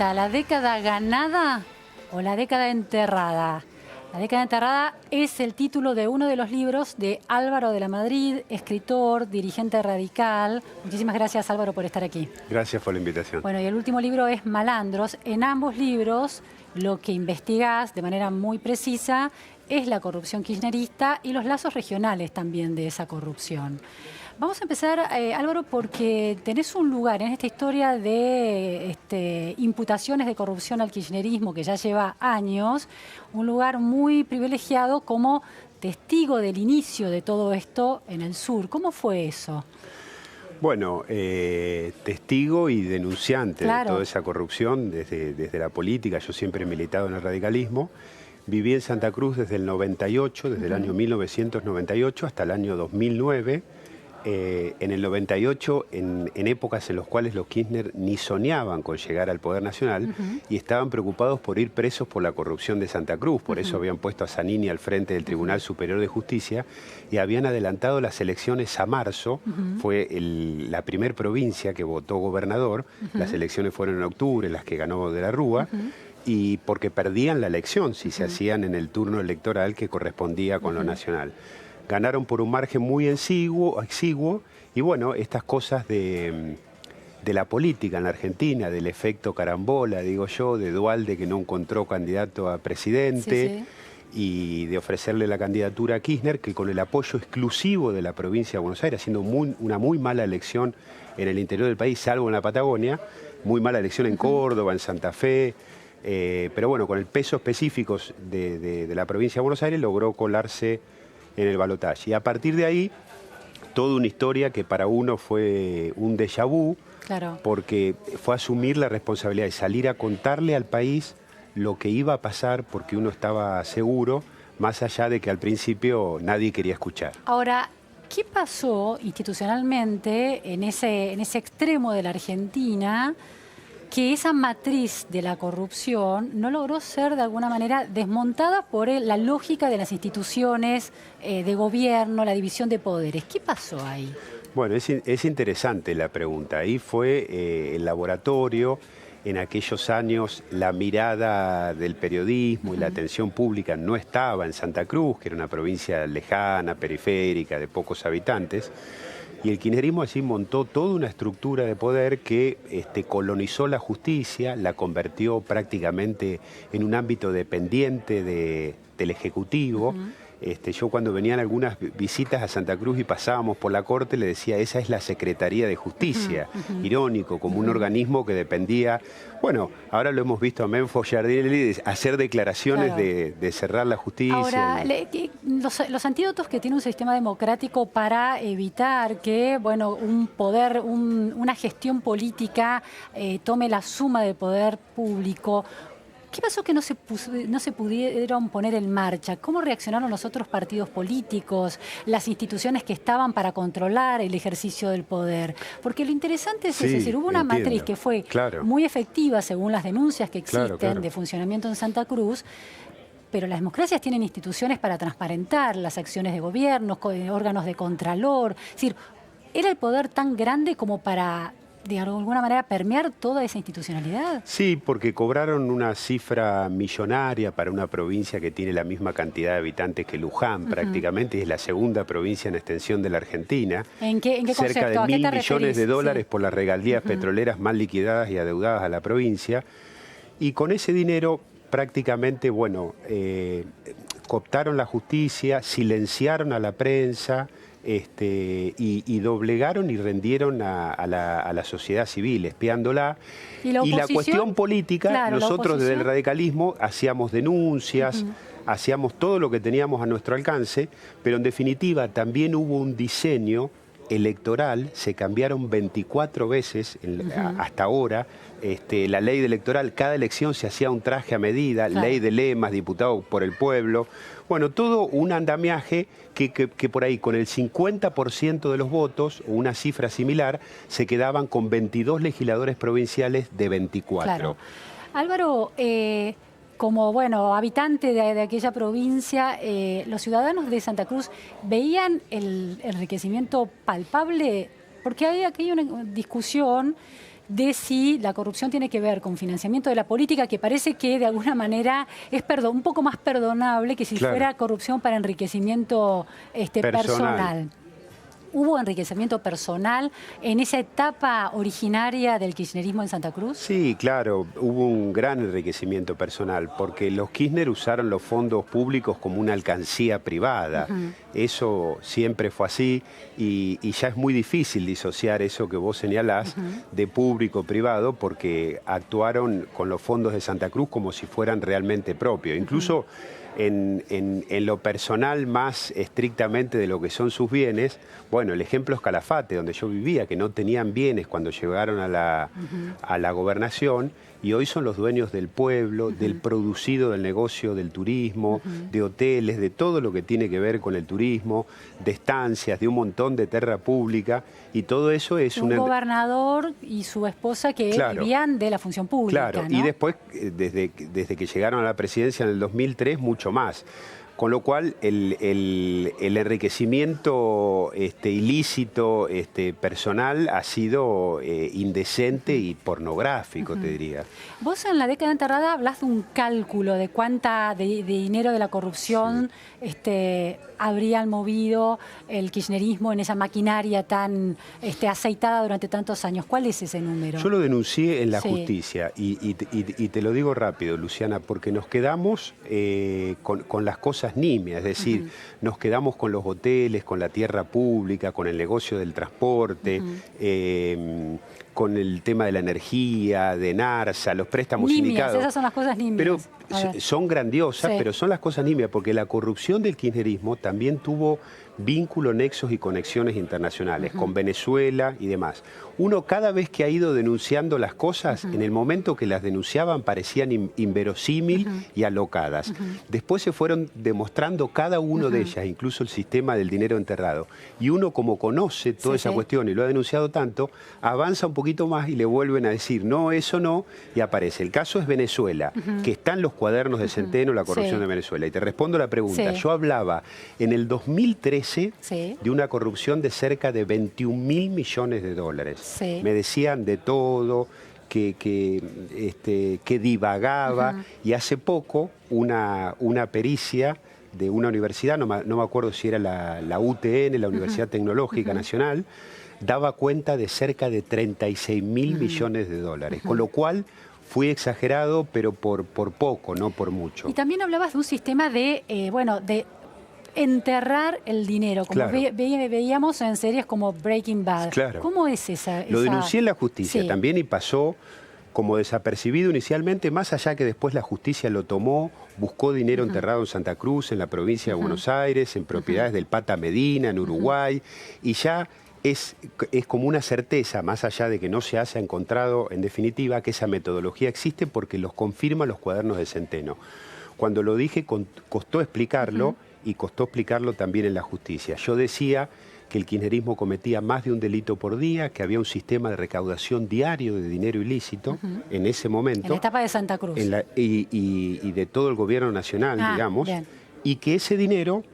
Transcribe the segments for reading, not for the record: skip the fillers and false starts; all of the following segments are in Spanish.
¿La década ganada o la década enterrada? La década enterrada es el título de uno de los libros de Álvaro de la Madrid, escritor, dirigente radical. Muchísimas gracias, Álvaro, por estar aquí. Gracias por la invitación. Bueno, y el último libro es Malandros. En ambos libros lo que investigás de manera muy precisa es la corrupción kirchnerista y los lazos regionales también de esa corrupción. Vamos a empezar, Álvaro, porque tenés un lugar en esta historia de imputaciones de corrupción al kirchnerismo que ya lleva años, un lugar muy privilegiado como testigo del inicio de todo esto en el sur. ¿Cómo fue eso? Bueno, testigo y denunciante de toda esa corrupción desde la política. Yo siempre he militado en el radicalismo. Viví en Santa Cruz desde el 98, desde el año 1998 hasta el año 2009. En el 98, en épocas en las cuales los Kirchner ni soñaban con llegar al Poder Nacional y estaban preocupados por ir presos por la corrupción de Santa Cruz. Por eso habían puesto a Zanini al frente del Tribunal Superior de Justicia y habían adelantado las elecciones a marzo. Fue la primer provincia que votó gobernador. Las elecciones fueron en octubre, las que ganó de la Rúa. Y porque perdían la elección si se hacían en el turno electoral que correspondía con lo nacional. Ganaron por un margen muy exiguo y bueno, estas cosas de la política en la Argentina, del efecto carambola, digo yo, de Duhalde que no encontró candidato a presidente y de ofrecerle la candidatura a Kirchner, que con el apoyo exclusivo de la provincia de Buenos Aires, haciendo una muy mala elección en el interior del país, salvo en la Patagonia, muy mala elección en Córdoba, en Santa Fe, pero bueno, con el peso específico de la provincia de Buenos Aires logró colarse en el balotaje. Y a partir de ahí, toda una historia que para uno fue un déjà vu, porque fue asumir la responsabilidad de salir a contarle al país lo que iba a pasar, porque uno estaba seguro, más allá de que al principio nadie quería escuchar. Ahora, ¿qué pasó institucionalmente en ese extremo de la Argentina que esa matriz de la corrupción no logró ser de alguna manera desmontada por la lógica de las instituciones de gobierno, la división de poderes? ¿Qué pasó ahí? Bueno, es interesante la pregunta. Ahí fue el laboratorio. En aquellos años la mirada del periodismo y la atención pública no estaba en Santa Cruz, que era una provincia lejana, periférica, de pocos habitantes. Y el kirchnerismo así montó toda una estructura de poder que colonizó la justicia, la convirtió prácticamente en un ámbito dependiente del Ejecutivo. Yo cuando venían algunas visitas a Santa Cruz y pasábamos por la Corte, le decía, esa es la Secretaría de Justicia. Irónico, como un organismo que dependía. Bueno, ahora lo hemos visto a Menfo Giardelli hacer declaraciones de cerrar la justicia. Ahora, los antídotos que tiene un sistema democrático para evitar que, bueno, un poder, una gestión política tome la suma de poder público. ¿Qué pasó que no se pudieron poner en marcha? ¿Cómo reaccionaron los otros partidos políticos, las instituciones que estaban para controlar el ejercicio del poder? Porque lo interesante es decir, hubo una matriz que fue muy efectiva según las denuncias que existen de funcionamiento en Santa Cruz, pero las democracias tienen instituciones para transparentar las acciones de gobierno, órganos de contralor. Es decir, ¿era el poder tan grande como para de alguna manera permear toda esa institucionalidad? Sí, porque cobraron una cifra millonaria para una provincia que tiene la misma cantidad de habitantes que Luján, prácticamente, y es la segunda provincia en extensión de la Argentina. ¿En qué cerca concepto? de $1.000 millones de dólares por las regalías petroleras mal liquidadas y adeudadas a la provincia. Y con ese dinero prácticamente, bueno, cooptaron la justicia, silenciaron a la prensa, y doblegaron y rendieron a la sociedad civil, espiándola. Y la cuestión política, nosotros desde el radicalismo hacíamos denuncias, hacíamos todo lo que teníamos a nuestro alcance, pero en definitiva también hubo un diseño electoral, se cambiaron 24 veces hasta ahora. La ley electoral, cada elección se hacía un traje a medida, ley de lemas, diputado por el pueblo. Bueno, todo un andamiaje que por ahí con el 50% de los votos, o una cifra similar, se quedaban con 22 legisladores provinciales de 24. Álvaro, como habitante de aquella provincia, los ciudadanos de Santa Cruz veían el enriquecimiento palpable, porque aquí hay una discusión de si la corrupción tiene que ver con financiamiento de la política, que parece que de alguna manera es un poco más perdonable que si fuera corrupción para enriquecimiento personal. ¿Hubo enriquecimiento personal en esa etapa originaria del kirchnerismo en Santa Cruz? Sí, claro, hubo un gran enriquecimiento personal, porque los Kirchner usaron los fondos públicos como una alcancía privada. Eso siempre fue así y ya es muy difícil disociar eso que vos señalás de público-privado, porque actuaron con los fondos de Santa Cruz como si fueran realmente propios. Incluso en lo personal, más estrictamente de lo que son sus bienes, bueno, el ejemplo es Calafate, donde yo vivía, que no tenían bienes cuando llegaron a la gobernación, y hoy son los dueños del pueblo, del producido del negocio del turismo, de hoteles, de todo lo que tiene que ver con el turismo, de estancias, de un montón de terra pública, y todo eso es un gobernador y su esposa que vivían de la función pública. Claro, ¿no? Y después, desde que llegaron a la presidencia en el 2003, mucho más. Con lo cual, el enriquecimiento ilícito personal ha sido indecente y pornográfico, te diría. Vos en la década enterrada hablas de un cálculo de cuánta de dinero de la corrupción habrían movido el kirchnerismo en esa maquinaria tan aceitada durante tantos años. ¿Cuál es ese número? Yo lo denuncié en la justicia y te lo digo rápido, Luciana, porque nos quedamos con las cosas nimias, es decir, nos quedamos con los hoteles, con la tierra pública, con el negocio del transporte, con el tema de la energía, de NARSA, los préstamos sindicados. Esas son las cosas nimias. Pero son grandiosas, pero son las cosas nimias, porque la corrupción del kirchnerismo también tuvo vínculos, nexos y conexiones internacionales, con Venezuela y demás. Uno, cada vez que ha ido denunciando las cosas, en el momento que las denunciaban parecían inverosímil y alocadas. Después se fueron demostrando cada uno de ellas, incluso el sistema del dinero enterrado. Y uno, como conoce toda esa cuestión y lo ha denunciado tanto, avanza un poquito más y le vuelven a decir, no, eso no, y aparece. El caso es Venezuela, que está en los cuadernos de Centeno, la corrupción de Venezuela. Y te respondo la pregunta. Yo hablaba en el 2013 de una corrupción de cerca de 21.000 millones de dólares. Me decían de todo, que divagaba, y hace poco una pericia de una universidad, no me acuerdo si era la UTN, la Universidad Tecnológica Nacional, daba cuenta de cerca de 36.000 millones de dólares, con lo cual fui exagerado, pero por poco, no por mucho. Y también hablabas de un sistema de enterrar el dinero, como veíamos en series como Breaking Bad. ¿Cómo es esa? Lo denuncié en la justicia también, y pasó como desapercibido inicialmente, más allá que después la justicia lo tomó, buscó dinero enterrado en Santa Cruz, en la provincia de Buenos Aires, en propiedades del Pata Medina, en Uruguay, y ya es como una certeza, más allá de que no se haya encontrado en definitiva, que esa metodología existe, porque los confirman los cuadernos de Centeno. Cuando lo dije, costó explicarlo, y costó explicarlo también en la justicia. Yo decía que el kirchnerismo cometía más de un delito por día, que había un sistema de recaudación diario de dinero ilícito en ese momento. En la etapa de Santa Cruz. Y de todo el gobierno nacional, digamos. Y que ese dinero,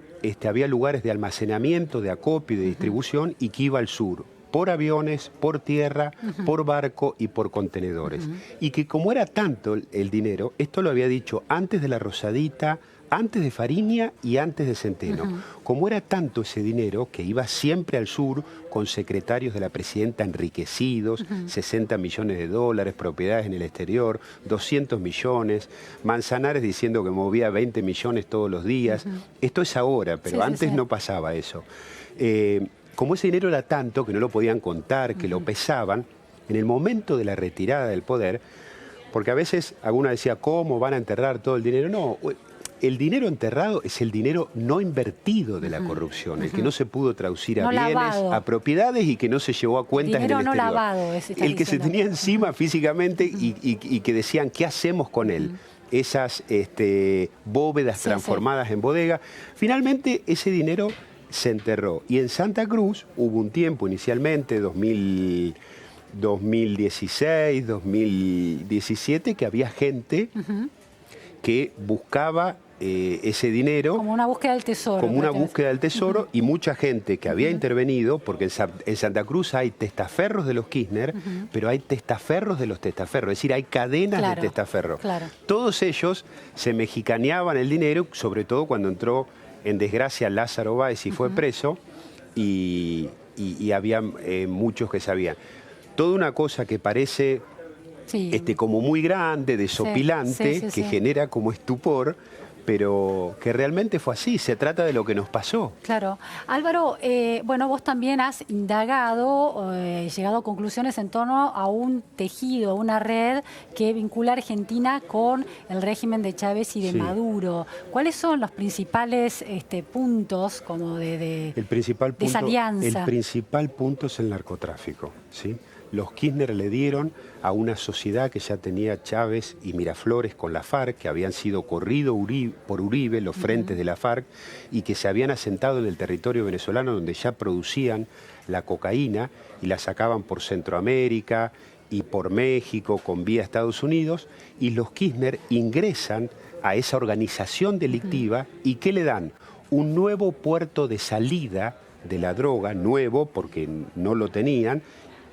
había lugares de almacenamiento, de acopio y de distribución, y que iba al sur, por aviones, por tierra, por barco y por contenedores. Y que como era tanto el dinero, esto lo había dicho antes de la Rosadita, antes de Fariña y antes de Centeno. Como era tanto ese dinero, que iba siempre al sur con secretarios de la presidenta enriquecidos, 60 millones de dólares, propiedades en el exterior, 200 millones, Manzanares diciendo que movía 20 millones todos los días. Esto es ahora, pero antes no pasaba eso. Como ese dinero era tanto que no lo podían contar, que lo pesaban, en el momento de la retirada del poder, porque a veces alguna decía, ¿cómo van a enterrar todo el dinero? No, el dinero enterrado es el dinero no invertido de la corrupción, el que no se pudo traducir a bienes, a propiedades, y que no se llevó a cuentas en el exterior. Lavado, el que se tenía encima físicamente y que decían, ¿qué hacemos con él? Esas bóvedas transformadas en bodega. Finalmente ese dinero se enterró. Y en Santa Cruz hubo un tiempo inicialmente, 2016, 2017, que había gente que buscaba ese dinero. Como una búsqueda del tesoro. Como una búsqueda del tesoro, y mucha gente que había intervenido, porque en Santa Cruz hay testaferros de los Kirchner, pero hay testaferros de los testaferros, es decir, hay cadenas de testaferros. Claro. Todos ellos se mexicaneaban el dinero, sobre todo cuando entró en desgracia Lázaro Báez y fue preso, y había muchos que sabían. Toda una cosa que parece como muy grande, desopilante, que genera como estupor, pero que realmente fue así, se trata de lo que nos pasó. Claro. Álvaro, bueno, vos también has indagado, llegado a conclusiones en torno a un tejido, a una red que vincula a Argentina con el régimen de Chávez y de Maduro. ¿Cuáles son los principales puntos como de esa alianza? El principal punto es el narcotráfico, ¿sí? Los Kirchner le dieron a una sociedad que ya tenía Chávez y Miraflores con la FARC, que habían sido corridos por Uribe, los frentes de la FARC, y que se habían asentado en el territorio venezolano donde ya producían la cocaína y la sacaban por Centroamérica y por México con vía a Estados Unidos, y los Kirchner ingresan a esa organización delictiva y ¿qué le dan? Un nuevo puerto de salida de la droga, nuevo porque no lo tenían,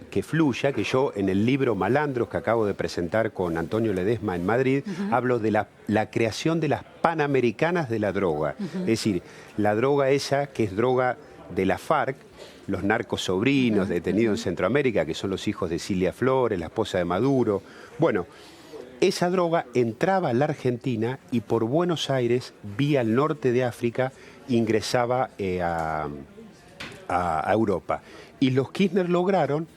que fluya, que yo en el libro Malandros que acabo de presentar con Antonio Ledesma en Madrid, hablo de la creación de las panamericanas de la droga. Es decir, la droga esa que es droga de la FARC, los narcos sobrinos detenidos en Centroamérica, que son los hijos de Cilia Flores, la esposa de Maduro. Bueno, esa droga entraba a la Argentina y por Buenos Aires, vía el norte de África, ingresaba a Europa. Y los Kirchner lograron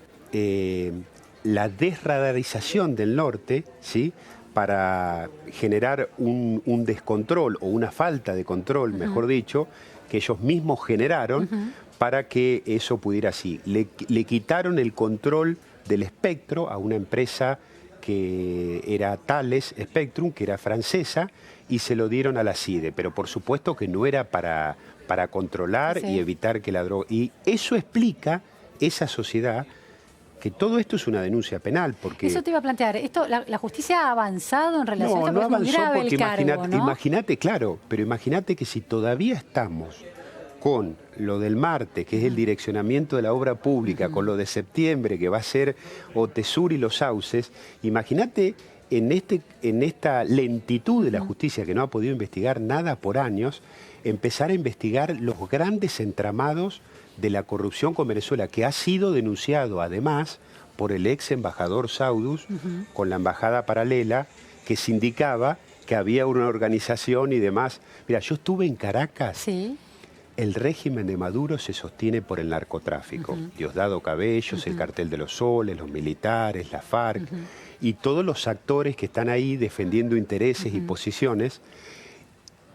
la desradarización del norte, ¿sí? Para generar un descontrol o una falta de control, mejor dicho, que ellos mismos generaron para que eso pudiera así. Le quitaron el control del espectro a una empresa que era Thales Spectrum, que era francesa, y se lo dieron a la CIDE, pero por supuesto que no era para controlar y evitar que la droga... Y eso explica esa sociedad, que todo esto es una denuncia penal, porque... Eso te iba a plantear. ¿La justicia ha avanzado en relación a esto? No avanzó porque ¿no? imagínate, claro, pero imagínate que si todavía estamos con lo del martes, que es el direccionamiento de la obra pública, con lo de septiembre, que va a ser Otesur y los sauces, imagínate en esta lentitud de la justicia, que no ha podido investigar nada por años, empezar a investigar los grandes entramados de la corrupción con Venezuela, que ha sido denunciado además por el ex embajador Saudus con la embajada paralela, que se indicaba que había una organización y demás. Mira, yo estuve en Caracas. Sí. El régimen de Maduro se sostiene por el narcotráfico. Diosdado Cabellos, el Cartel de los Soles, los militares, la FARC y todos los actores que están ahí defendiendo intereses y posiciones.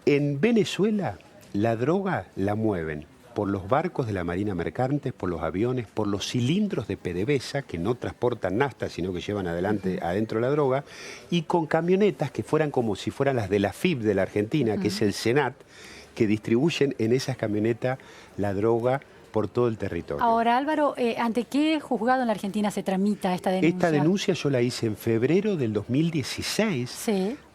En Venezuela la droga la mueven por los barcos de la Marina Mercante, por los aviones, por los cilindros de PDVSA, que no transportan nafta, sino que llevan adentro la droga, y con camionetas que fueran como si fueran las de la FIB de la Argentina, que es el Senat, que distribuyen en esas camionetas la droga por todo el territorio. Ahora, Álvaro, ¿ante qué juzgado en la Argentina se tramita esta denuncia? Esta denuncia yo la hice en febrero del 2016,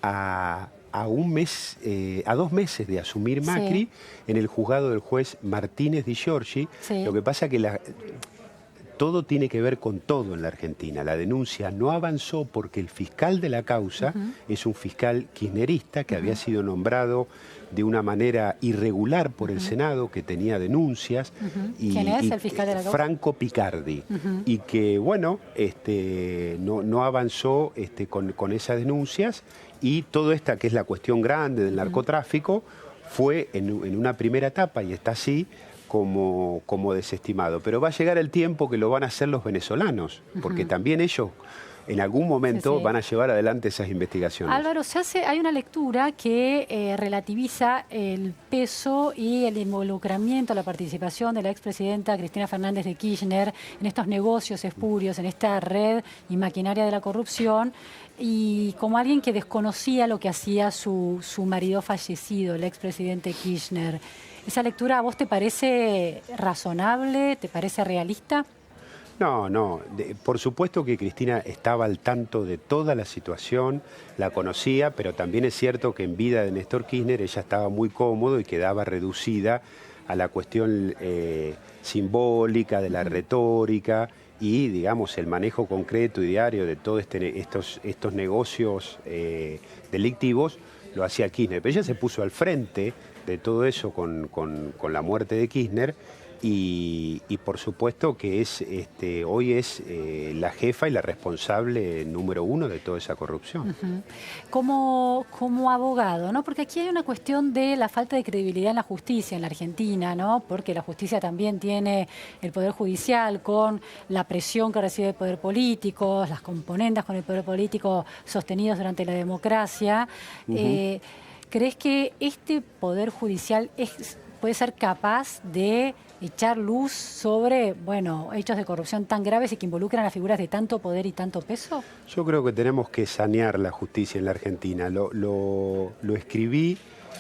a 2 meses de asumir Macri, en el juzgado del juez Martínez Di Giorgi. Lo que pasa que todo tiene que ver con todo en la Argentina. La denuncia no avanzó porque el fiscal de la causa es un fiscal kirchnerista que había sido nombrado de una manera irregular por el Senado, que tenía denuncias. ¿Quién es el fiscal de la causa? Franco Picardi. Y que, bueno, no avanzó con esas denuncias, y toda esta, que es la cuestión grande del narcotráfico, fue en una primera etapa, y está así, como desestimado. Pero va a llegar el tiempo que lo van a hacer los venezolanos, porque también ellos en algún momento van a llevar adelante esas investigaciones. Álvaro, hay una lectura que relativiza el peso y el involucramiento, la participación de la expresidenta Cristina Fernández de Kirchner en estos negocios espurios, en esta red y maquinaria de la corrupción, y como alguien que desconocía lo que hacía su marido fallecido, el expresidente Kirchner. ¿Esa lectura a vos te parece razonable, te parece realista? No, no. Por supuesto que Cristina estaba al tanto de toda la situación, la conocía, pero también es cierto que en vida de Néstor Kirchner ella estaba muy cómodo y quedaba reducida a la cuestión simbólica, de la retórica y, digamos, el manejo concreto y diario de todos estos negocios delictivos lo hacía Kirchner. Pero ella se puso al frente de todo eso con la muerte de Kirchner. Y por supuesto que hoy es la jefa y la responsable número uno de toda esa corrupción. Como abogado, ¿no? Porque aquí hay una cuestión de la falta de credibilidad en la justicia en la Argentina, ¿no? Porque la justicia también tiene el Poder Judicial con la presión que recibe el Poder Político, las componendas con el Poder Político sostenidos durante la democracia. ¿Crees que este Poder Judicial puede ser capaz de echar luz sobre, bueno, hechos de corrupción tan graves y que involucran a figuras de tanto poder y tanto peso? Yo creo que tenemos que sanear la justicia en la Argentina. Lo escribí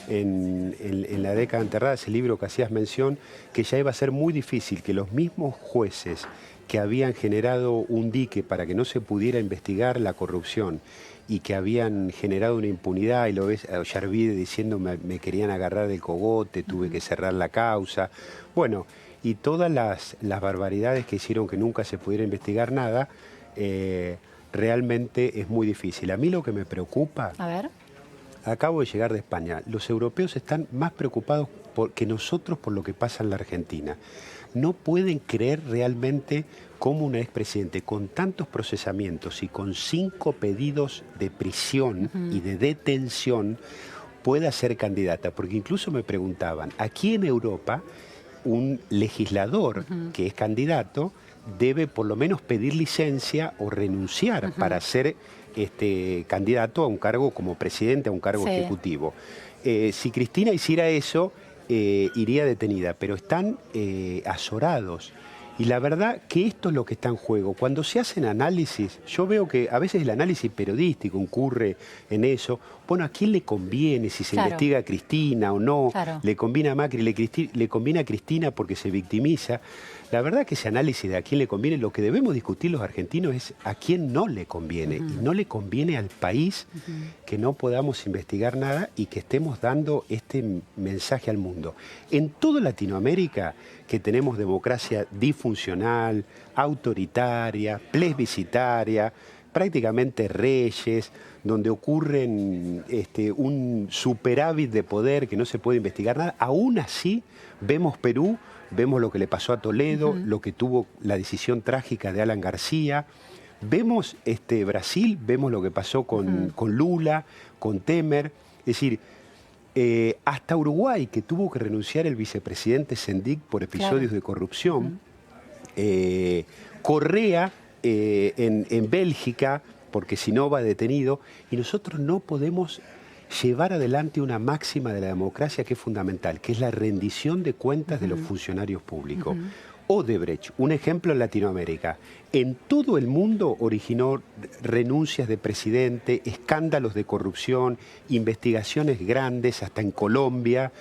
en la década enterrada, ese libro que hacías mención, que ya iba a ser muy difícil que los mismos jueces que habían generado un dique para que no se pudiera investigar la corrupción y que habían generado una impunidad, y lo ves a Ollarvide diciendo me querían agarrar del cogote, tuve que cerrar la causa. Bueno, y todas las barbaridades que hicieron que nunca se pudiera investigar nada, realmente es muy difícil. A mí lo que me preocupa... A ver. Acabo de llegar de España. Los europeos están más preocupados que nosotros por lo que pasa en la Argentina. No pueden creer realmente cómo una expresidente con tantos procesamientos y con 5 pedidos de prisión y de detención pueda ser candidata. Porque incluso me preguntaban, aquí en Europa un legislador que es candidato debe por lo menos pedir licencia o renunciar para ser candidato a un cargo como presidente, a un cargo ejecutivo. Si Cristina hiciera eso, iría detenida, pero están azorados. Y la verdad que esto es lo que está en juego. Cuando se hacen análisis, yo veo que a veces el análisis periodístico incurre en eso. Bueno, ¿a quién le conviene si se investiga a Cristina o no? ¿Le conviene a Macri? ¿Le conviene a Cristina porque se victimiza? La verdad que ese análisis de a quién le conviene, lo que debemos discutir los argentinos es a quién no le conviene. Y no le conviene al país que no podamos investigar nada y que estemos dando este mensaje al mundo. En toda Latinoamérica, que tenemos democracia disfuncional, autoritaria, plebiscitaria, prácticamente reyes, donde ocurren un superávit de poder que no se puede investigar nada, aún así vemos Perú, vemos lo que le pasó a Toledo, lo que tuvo la decisión trágica de Alan García, vemos Brasil, vemos lo que pasó con Lula, con Temer, es decir, hasta Uruguay, que tuvo que renunciar el vicepresidente Sendic por episodios de corrupción, Correa en Bélgica, porque si no va detenido, y nosotros no podemos llevar adelante una máxima de la democracia que es fundamental, que es la rendición de cuentas de los funcionarios públicos. Odebrecht, un ejemplo en Latinoamérica, en todo el mundo originó renuncias de presidente, escándalos de corrupción, investigaciones grandes, hasta en Colombia.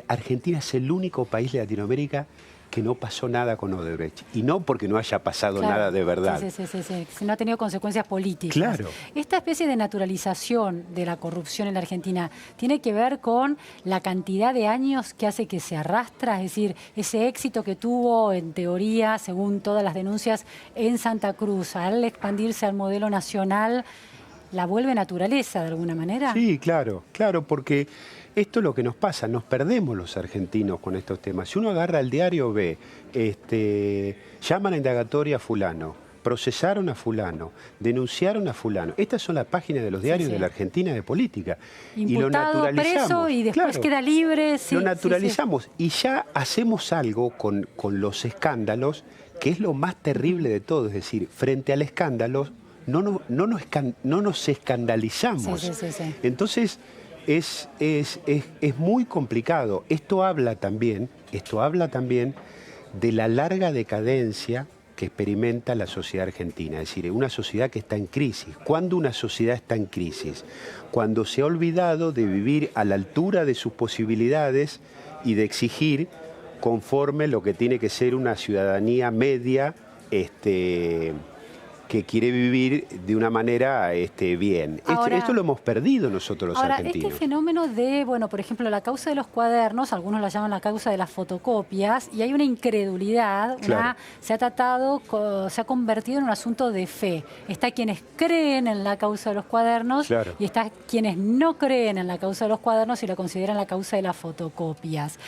Argentina es el único país de Latinoamérica que no pasó nada con Odebrecht. Y no porque no haya pasado nada de verdad. Sí. No ha tenido consecuencias políticas. Claro. Esta especie de naturalización de la corrupción en la Argentina tiene que ver con la cantidad de años que hace que se arrastra, es decir, ese éxito que tuvo, en teoría, según todas las denuncias, en Santa Cruz, al expandirse al modelo nacional, ¿la vuelve naturaleza de alguna manera? Sí, claro, porque esto es lo que nos pasa, nos perdemos los argentinos con estos temas. Si uno agarra el diario, ve, llaman a indagatoria a fulano, procesaron a fulano, denunciaron a fulano. Estas son las páginas de los diarios de la Argentina de política. Imputado, y lo naturalizamos. Preso y después queda libre. Lo naturalizamos y ya hacemos algo con los escándalos, que es lo más terrible de todo. Es decir, frente al escándalo, no nos escandalizamos. Entonces, es muy complicado. Esto habla también de la larga decadencia que experimenta la sociedad argentina, es decir, una sociedad que está en crisis. ¿Cuándo una sociedad está en crisis? Cuando se ha olvidado de vivir a la altura de sus posibilidades y de exigir conforme lo que tiene que ser una ciudadanía media que quiere vivir de una manera bien. Ahora, esto lo hemos perdido nosotros los argentinos. Este fenómeno de, bueno, por ejemplo, la causa de los cuadernos, algunos la llaman la causa de las fotocopias, y hay una incredulidad, Claro. se ha convertido en un asunto de fe. Está quienes creen en la causa de los cuadernos, Claro. y está quienes no creen en la causa de los cuadernos y lo consideran la causa de las fotocopias.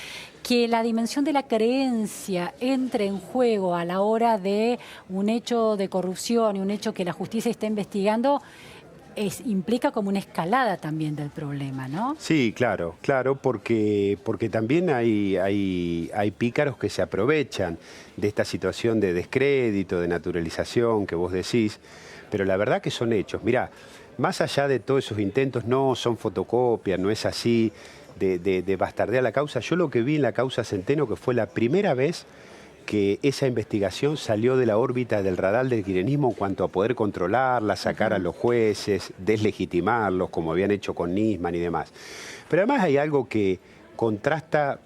Que la dimensión de la creencia entre en juego a la hora de un hecho de corrupción y un hecho que la justicia está investigando implica como una escalada también del problema, ¿no? Sí, claro, porque también hay pícaros que se aprovechan de esta situación de descrédito, de naturalización que vos decís, pero la verdad que son hechos. Mirá, más allá de todos esos intentos, no son fotocopias, no es así, de bastardear la causa. Yo lo que vi en la causa Centeno, que fue la primera vez que esa investigación salió de la órbita del radar del kirchnerismo en cuanto a poder controlarla, sacar a los jueces, deslegitimarlos, como habían hecho con Nisman y demás. Pero además hay algo que contrasta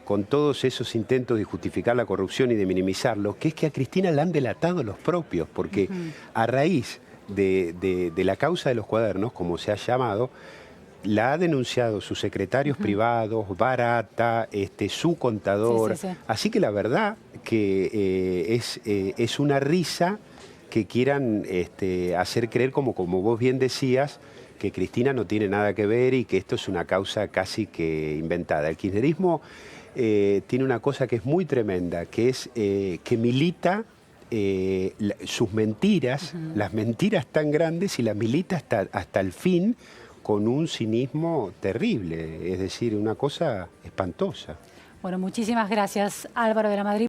con todos esos intentos de justificar la corrupción y de minimizarlo, que es que a Cristina la han delatado los propios, porque a raíz de la causa de los cuadernos, como se ha llamado, la ha denunciado sus secretarios privados, Barata, su contador. Sí. Así que la verdad que es una risa que quieran hacer creer, como vos bien decías, que Cristina no tiene nada que ver y que esto es una causa casi que inventada. El kirchnerismo tiene una cosa que es muy tremenda, que es que milita sus mentiras, las mentiras tan grandes, y las milita hasta el fin, con un cinismo terrible, es decir, una cosa espantosa. Bueno, muchísimas gracias, Álvaro de la Madrid.